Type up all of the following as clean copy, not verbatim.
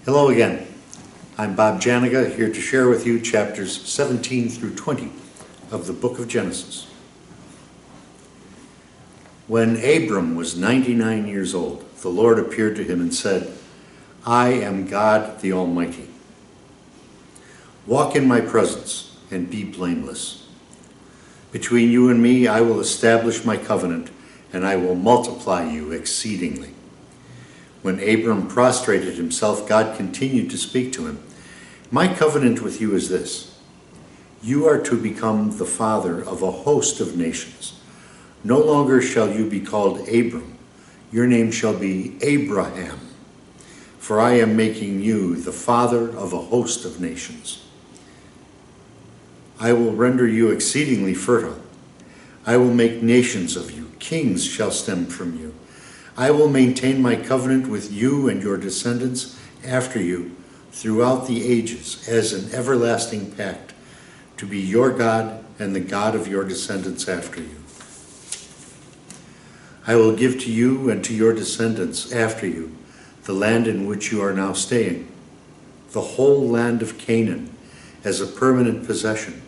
Hello again. I'm Bob Janiga, here to share with you chapters 17 through 20 of the book of Genesis. When Abram was 99 years old, the Lord appeared to him and said, I am God the Almighty. Walk in my presence and be blameless. Between you and me I will establish my covenant, and I will multiply you exceedingly. When Abram prostrated himself, God continued to speak to him. My covenant with you is this. You are to become the father of a host of nations. No longer shall you be called Abram. Your name shall be Abraham. For I am making you the father of a host of nations. I will render you exceedingly fertile. I will make nations of you. Kings shall stem from you. I will maintain my covenant with you and your descendants after you throughout the ages as an everlasting pact, to be your God and the God of your descendants after you. I will give to you and to your descendants after you the land in which you are now staying, the whole land of Canaan as a permanent possession,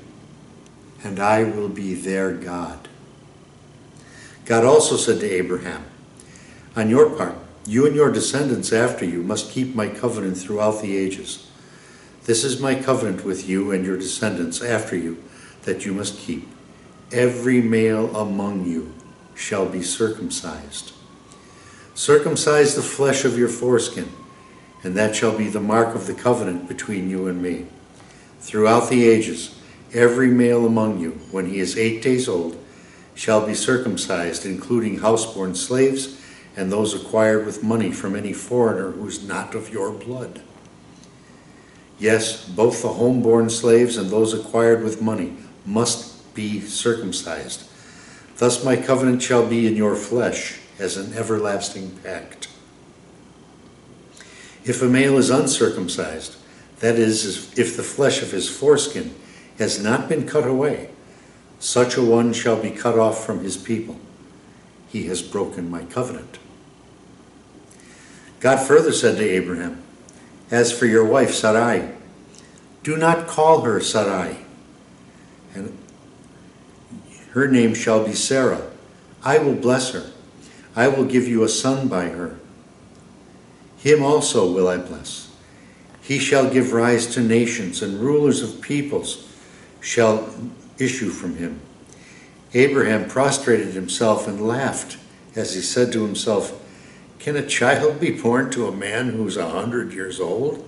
and I will be their God. God also said to Abraham, on your part, you and your descendants after you must keep my covenant throughout the ages. This is my covenant with you and your descendants after you that you must keep. Every male among you shall be circumcised. Circumcise the flesh of your foreskin, and that shall be the mark of the covenant between you and me. Throughout the ages, every male among you, when he is 8 days old, shall be circumcised, including houseborn slaves and those acquired with money from any foreigner who is not of your blood. Yes, both the homeborn slaves and those acquired with money must be circumcised. Thus my covenant shall be in your flesh as an everlasting pact. If a male is uncircumcised, that is, if the flesh of his foreskin has not been cut away, such a one shall be cut off from his people. He has broken my covenant. God further said to Abraham, as for your wife Sarai, do not call her Sarai, and her name shall be Sarah. I will bless her. I will give you a son by her. Him also will I bless. He shall give rise to nations, and rulers of peoples shall issue from him. Abraham prostrated himself and laughed as he said to himself, can a child be born to a man who's 100 years old?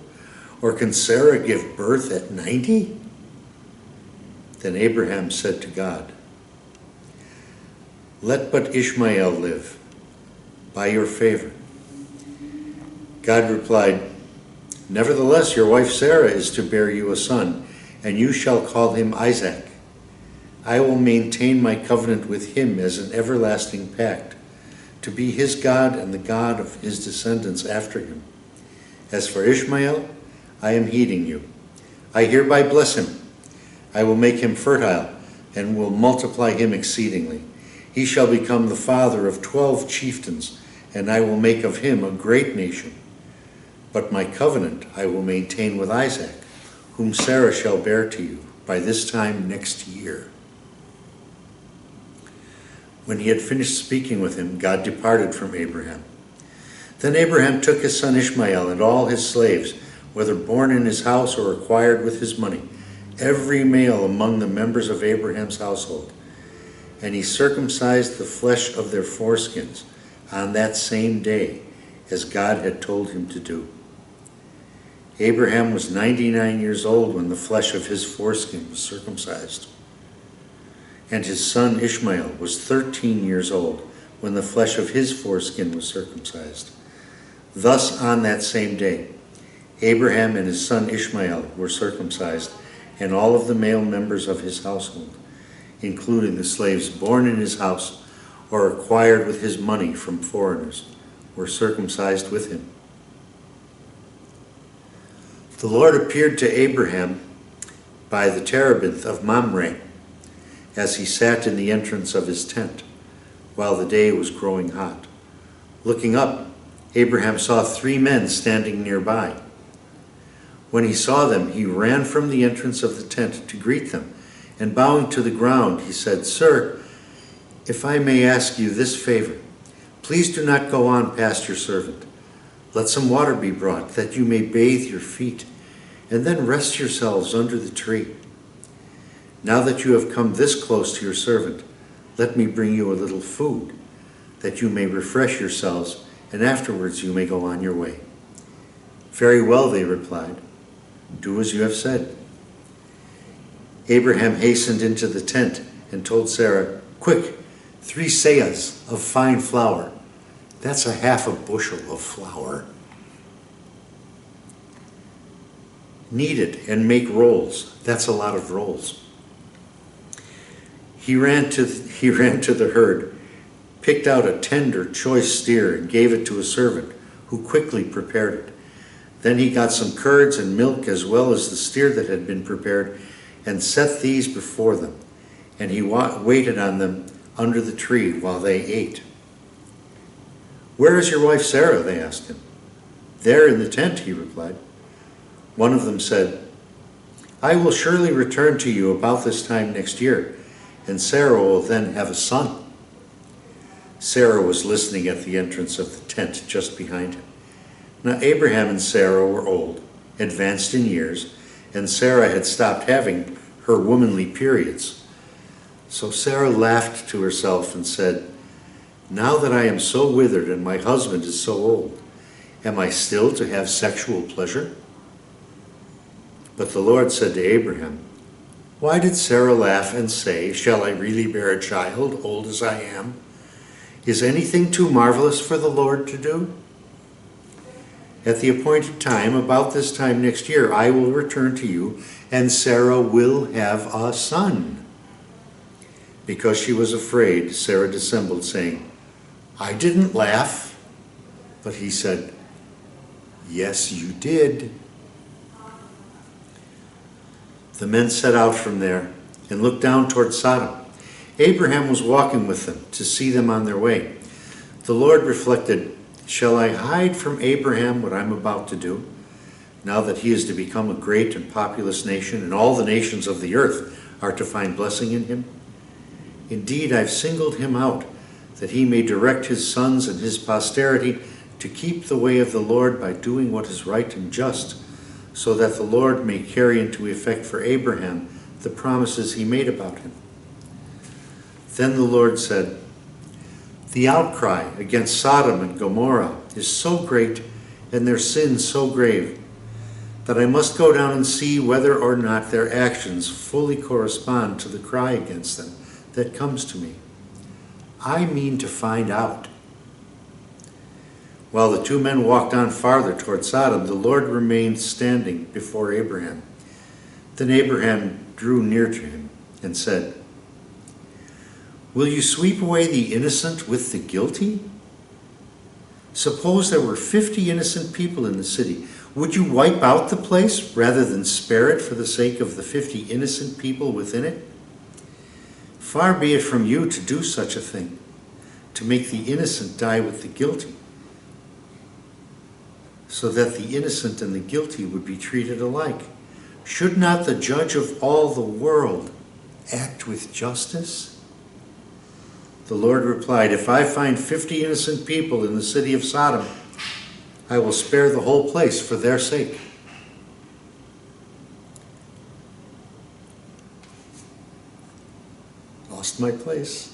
Or can Sarah give birth at 90? Then Abraham said to God, let but Ishmael live, by your favor. God replied, nevertheless, your wife Sarah is to bear you a son, and you shall call him Isaac. I will maintain my covenant with him as an everlasting pact, to be his God and the God of his descendants after him. As for Ishmael, I am heeding you. I hereby bless him. I will make him fertile and will multiply him exceedingly. He shall become the father of 12 chieftains, and I will make of him a great nation. But my covenant I will maintain with Isaac, whom Sarah shall bear to you by this time next year. When he had finished speaking with him, God departed from Abraham. Then Abraham took his son Ishmael and all his slaves, whether born in his house or acquired with his money, every male among the members of Abraham's household, and he circumcised the flesh of their foreskins on that same day, as God had told him to do. Abraham was 99 years old when the flesh of his foreskin was circumcised. And his son Ishmael was 13 years old when the flesh of his foreskin was circumcised. Thus on that same day, Abraham and his son Ishmael were circumcised, and all of the male members of his household, including the slaves born in his house or acquired with his money from foreigners, were circumcised with him. The Lord appeared to Abraham by the terebinth of Mamre, as he sat in the entrance of his tent, while the day was growing hot. Looking up, Abraham saw 3 men standing nearby. When he saw them, he ran from the entrance of the tent to greet them, and bowing to the ground, he said, "Sir, if I may ask you this favor, please do not go on past your servant. Let some water be brought, that you may bathe your feet, and then rest yourselves under the tree. Now that you have come this close to your servant, let me bring you a little food, that you may refresh yourselves, and afterwards you may go on your way." "Very well," they replied. "Do as you have said." Abraham hastened into the tent and told Sarah, "Quick, 3 seahs of fine flour." That's a half a bushel of flour. "Knead it and make rolls." That's a lot of rolls. He ran to the herd, picked out a tender, choice steer, and gave it to a servant, who quickly prepared it. Then he got some curds and milk as well as the steer that had been prepared, and set these before them. And he waited on them under the tree while they ate. "Where is your wife Sarah?" they asked him. "There in the tent," he replied. One of them said, "I will surely return to you about this time next year, and Sarah will then have a son." Sarah was listening at the entrance of the tent just behind him. Now Abraham and Sarah were old, advanced in years, and Sarah had stopped having her womanly periods. So Sarah laughed to herself and said, "Now that I am so withered and my husband is so old, am I still to have sexual pleasure?" But the Lord said to Abraham, "Why did Sarah laugh and say, 'Shall I really bear a child, old as I am?' Is anything too marvelous for the Lord to do? At the appointed time, about this time next year, I will return to you, and Sarah will have a son." Because she was afraid, Sarah dissembled, saying, "I didn't laugh." But he said, "Yes, you did." The men set out from there and looked down toward Sodom. Abraham was walking with them to see them on their way. The Lord reflected, "Shall I hide from Abraham what I'm about to do, now that he is to become a great and populous nation, and all the nations of the earth are to find blessing in him? Indeed, I've singled him out, that he may direct his sons and his posterity to keep the way of the Lord by doing what is right and just, so that the Lord may carry into effect for Abraham the promises he made about him." Then the Lord said, "The outcry against Sodom and Gomorrah is so great, and their sin so grave, that I must go down and see whether or not their actions fully correspond to the cry against them that comes to me. I mean to find out." While the 2 men walked on farther toward Sodom, the Lord remained standing before Abraham. Then Abraham drew near to him and said, "Will you sweep away the innocent with the guilty? Suppose there were 50 innocent people in the city. Would you wipe out the place rather than spare it for the sake of the 50 innocent people within it? Far be it from you to do such a thing, to make the innocent die with the guilty, so that the innocent and the guilty would be treated alike. Should not the judge of all the world act with justice?" The Lord replied, "If I find 50 innocent people in the city of Sodom, I will spare the whole place for their sake." Lost my place.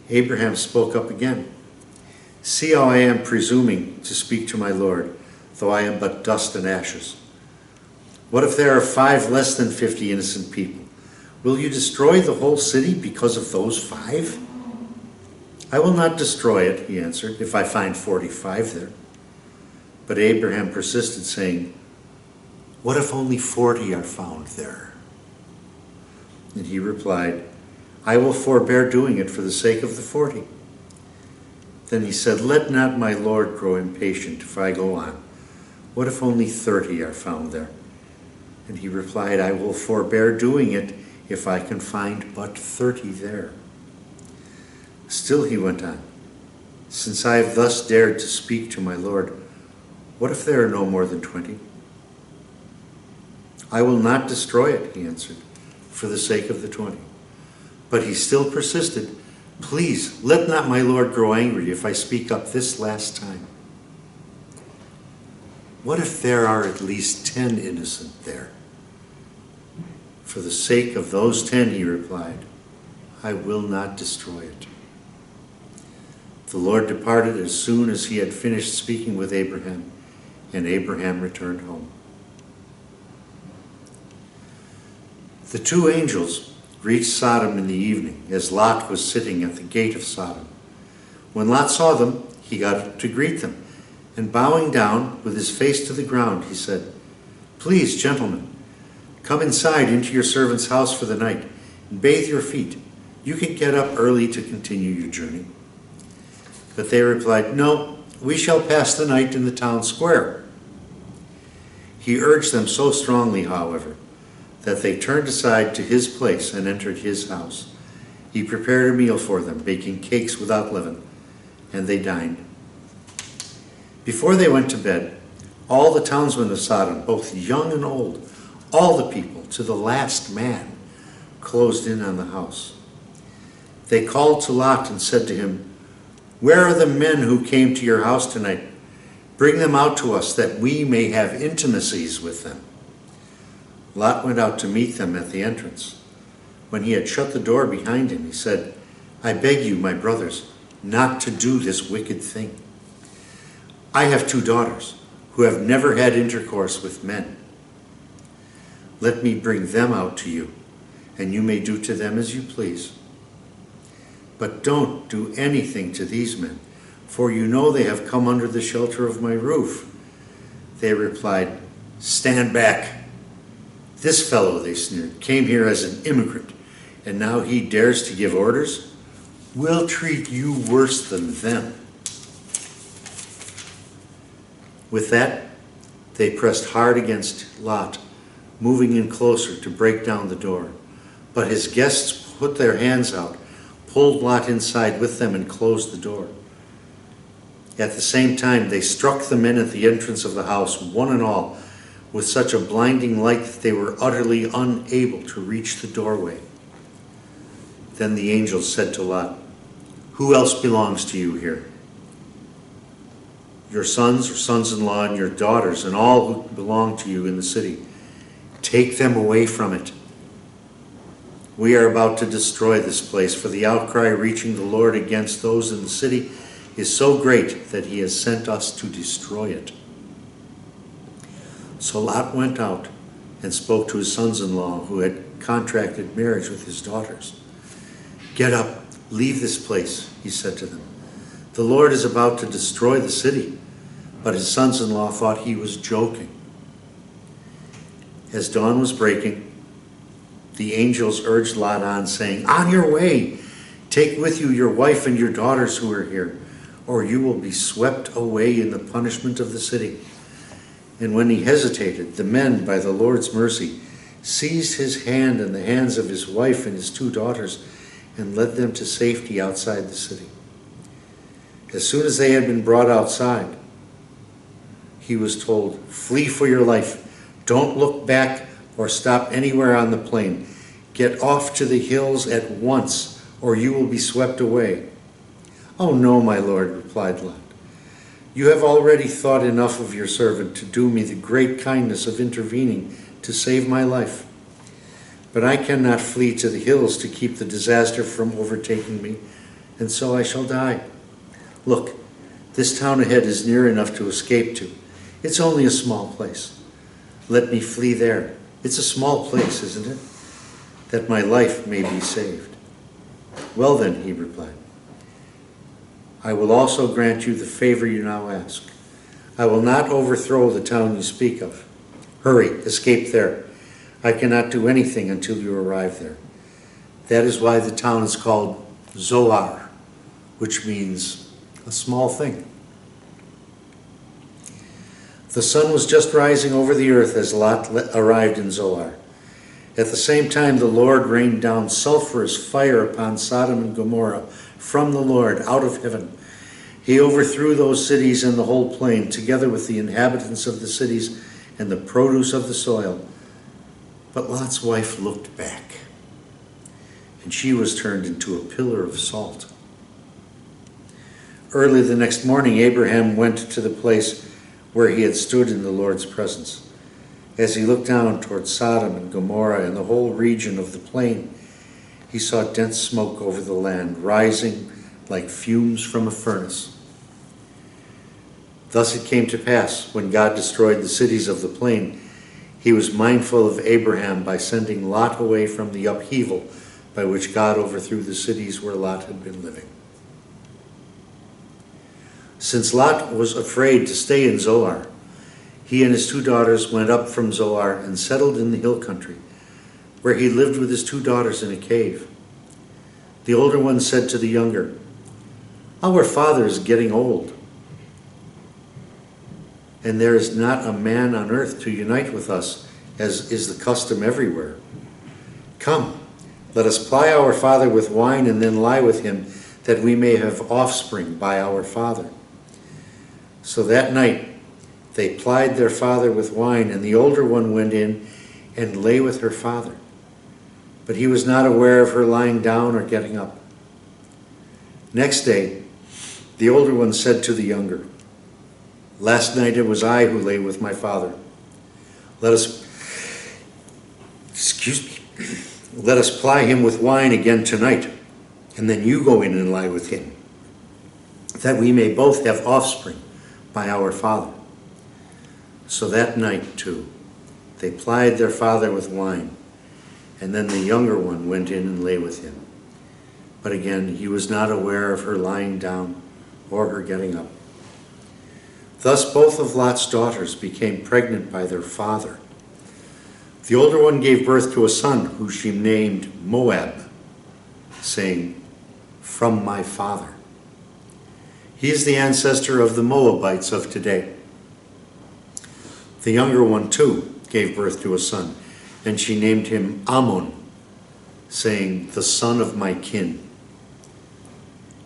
Abraham spoke up again. "See how I am presuming to speak to my Lord, though I am but dust and ashes. What if there are 5 less than 50 innocent people? Will you destroy the whole city because of those 5? "I will not destroy it," he answered, "if I find 45 there." But Abraham persisted, saying, "What if only 40 are found there?" And he replied, "I will forbear doing it for the sake of the 40. Then he said, "Let not my Lord grow impatient if I go on. What if only 30 are found there?" And he replied, "I will forbear doing it if I can find but 30 there." Still he went on, Since I have thus dared to speak to my Lord, what if there are no more than 20? I will not destroy it, he answered, for the sake of the 20. But he still persisted, please, let not my Lord grow angry if I speak up this last time. What if there are at least 10 innocent there? For the sake of those 10, he replied, I will not destroy it. The Lord departed as soon as he had finished speaking with Abraham, and Abraham returned home. The two angels reached Sodom in the evening, as Lot was sitting at the gate of Sodom. When Lot saw them, he got up to greet them, and bowing down with his face to the ground, he said, Please, gentlemen, come inside into your servant's house for the night, and bathe your feet. You can get up early to continue your journey. But they replied, No, we shall pass the night in the town square. He urged them so strongly, however, that they turned aside to his place and entered his house. He prepared a meal for them, baking cakes without leaven, and they dined. Before they went to bed, all the townsmen of Sodom, both young and old, all the people, to the last man, closed in on the house. They called to Lot and said to him, Where are the men who came to your house tonight? Bring them out to us, that we may have intimacies with them. Lot went out to meet them at the entrance. When he had shut the door behind him, he said, I beg you, my brothers, not to do this wicked thing. I have 2 daughters who have never had intercourse with men. Let me bring them out to you, and you may do to them as you please. But don't do anything to these men, for you know they have come under the shelter of my roof. They replied, Stand back. This fellow, they sneered, came here as an immigrant, and now he dares to give orders? We'll treat you worse than them. With that, they pressed hard against Lot, moving in closer to break down the door. But his guests put their hands out, pulled Lot inside with them, and closed the door. At the same time, they struck the men at the entrance of the house, one and all, with such a blinding light that they were utterly unable to reach the doorway. Then the angels said to Lot, Who else belongs to you here? Your sons or sons-in-law and your daughters and all who belong to you in the city. Take them away from it. We are about to destroy this place, for the outcry reaching the Lord against those in the city is so great that he has sent us to destroy it. So Lot went out and spoke to his sons-in-law who had contracted marriage with his daughters. Get up, leave this place, he said to them. The Lord is about to destroy the city. But his sons-in-law thought he was joking. As dawn was breaking, the angels urged Lot on, saying, On your way, take with you your wife and your daughters who are here, or you will be swept away in the punishment of the city. And when he hesitated, the men, by the Lord's mercy, seized his hand and the hands of his wife and his 2 daughters and led them to safety outside the city. As soon as they had been brought outside, he was told, Flee for your life. Don't look back or stop anywhere on the plain. Get off to the hills at once, or you will be swept away. Oh no, my lord, replied Lot. You have already thought enough of your servant to do me the great kindness of intervening to save my life. But I cannot flee to the hills to keep the disaster from overtaking me, and so I shall die. Look, this town ahead is near enough to escape to. It's only a small place. Let me flee there. It's a small place, isn't it? That my life may be saved. Well then, he replied, I will also grant you the favor you now ask. I will not overthrow the town you speak of. Hurry, escape there. I cannot do anything until you arrive there. That is why the town is called Zoar, which means a small thing. The sun was just rising over the earth as Lot arrived in Zoar. At the same time, the Lord rained down sulfurous fire upon Sodom and Gomorrah from the Lord out of heaven. He overthrew those cities and the whole plain, together with the inhabitants of the cities and the produce of the soil. But Lot's wife looked back, and she was turned into a pillar of salt. Early the next morning, Abraham went to the place where he had stood in the Lord's presence. As he looked down toward Sodom and Gomorrah and the whole region of the plain, he saw dense smoke over the land, rising like fumes from a furnace. Thus it came to pass, when God destroyed the cities of the plain, he was mindful of Abraham by sending Lot away from the upheaval by which God overthrew the cities where Lot had been living. Since Lot was afraid to stay in Zoar, he and his 2 daughters went up from Zoar and settled in the hill country, where he lived with his 2 daughters in a cave. The older one said to the younger, "Our father is getting old, and there is not a man on earth to unite with us, as is the custom everywhere. Come, let us ply our father with wine and then lie with him, that we may have offspring by our father." So that night they plied their father with wine, and the older one went in and lay with her father. But he was not aware of her lying down or getting up. Next day, the older one said to the younger, "Last night it was I who lay with my father. Let us ply him with wine again tonight, and then you go in and lie with him, that we may both have offspring by our father." So that night, too, they plied their father with wine, and then the younger one went in and lay with him. But again, he was not aware of her lying down or her getting up. Thus both of Lot's daughters became pregnant by their father. The older one gave birth to a son, who she named Moab, saying, "From my father." He is the ancestor of the Moabites of today. The younger one, too, gave birth to a son, and she named him Ammon, saying, "The son of my kin."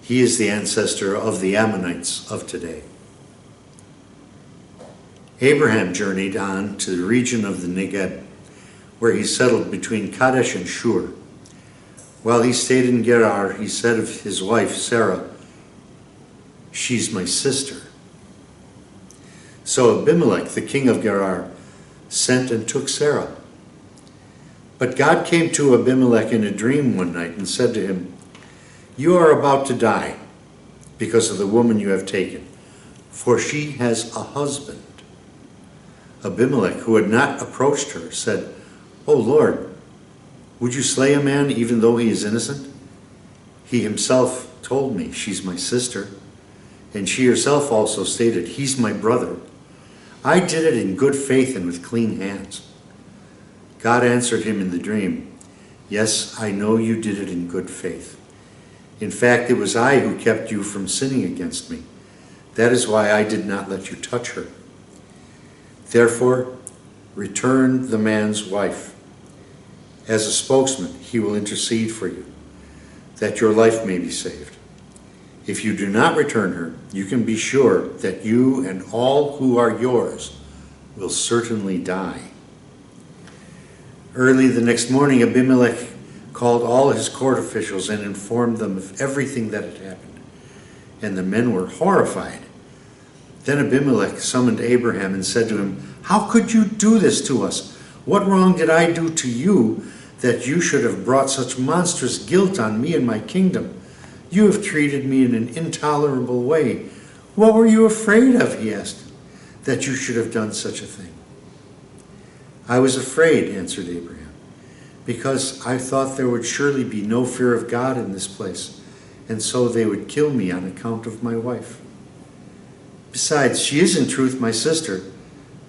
He is the ancestor of the Ammonites of today. Abraham journeyed on to the region of the Negeb, where he settled between Kadesh and Shur. While he stayed in Gerar, he said of his wife Sarah, "She's my sister." So Abimelech, the king of Gerar, sent and took Sarah. But God came to Abimelech in a dream one night and said to him, "You are about to die because of the woman you have taken, for she has a husband." Abimelech, who had not approached her, said, "O Lord, would you slay a man even though he is innocent? He himself told me, 'She's my sister,' and she herself also stated, 'He's my brother.' I did it in good faith and with clean hands." God answered him in the dream, "Yes, I know you did it in good faith. In fact, it was I who kept you from sinning against me. That is why I did not let you touch her. Therefore, return the man's wife. As a spokesman, he will intercede for you, that your life may be saved. If you do not return her, you can be sure that you and all who are yours will certainly die." Early the next morning, Abimelech called all his court officials and informed them of everything that had happened, and the men were horrified. Then Abimelech summoned Abraham and said to him, "How could you do this to us? What wrong did I do to you that you should have brought such monstrous guilt on me and my kingdom? You have treated me in an intolerable way. What were you afraid of," he asked, "that you should have done such a thing?" "I was afraid," answered Abraham, "because I thought there would surely be no fear of God in this place, and so they would kill me on account of my wife. Besides, she is in truth my sister,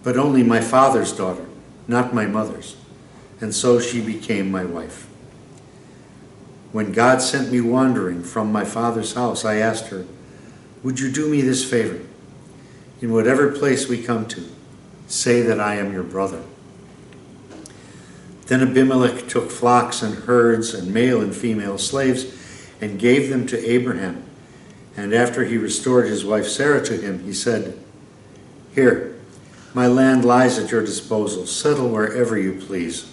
but only my father's daughter, not my mother's, and so she became my wife. When God sent me wandering from my father's house, I asked her, 'Would you do me this favor? In whatever place we come to, say that I am your brother.' Then Abimelech took flocks and herds and male and female slaves and gave them to Abraham, And after he restored his wife Sarah to him, he said, "Here, my land lies at your disposal. Settle wherever you please."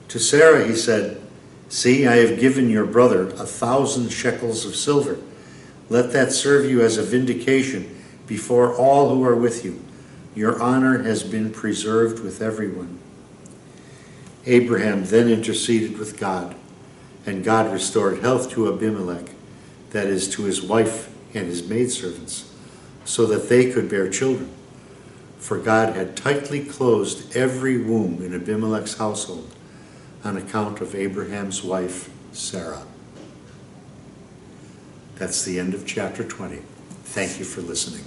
To Sarah he said, "See, I have given your brother 1,000 shekels of silver. Let that serve you as a vindication before all who are with you. Your honor has been preserved with everyone." Abraham then interceded with God, and God restored health to Abimelech, that is, to his wife and his maidservants, so that they could bear children. For God had tightly closed every womb in Abimelech's household on account of Abraham's wife, Sarah. That's the end of chapter 20. Thank you for listening.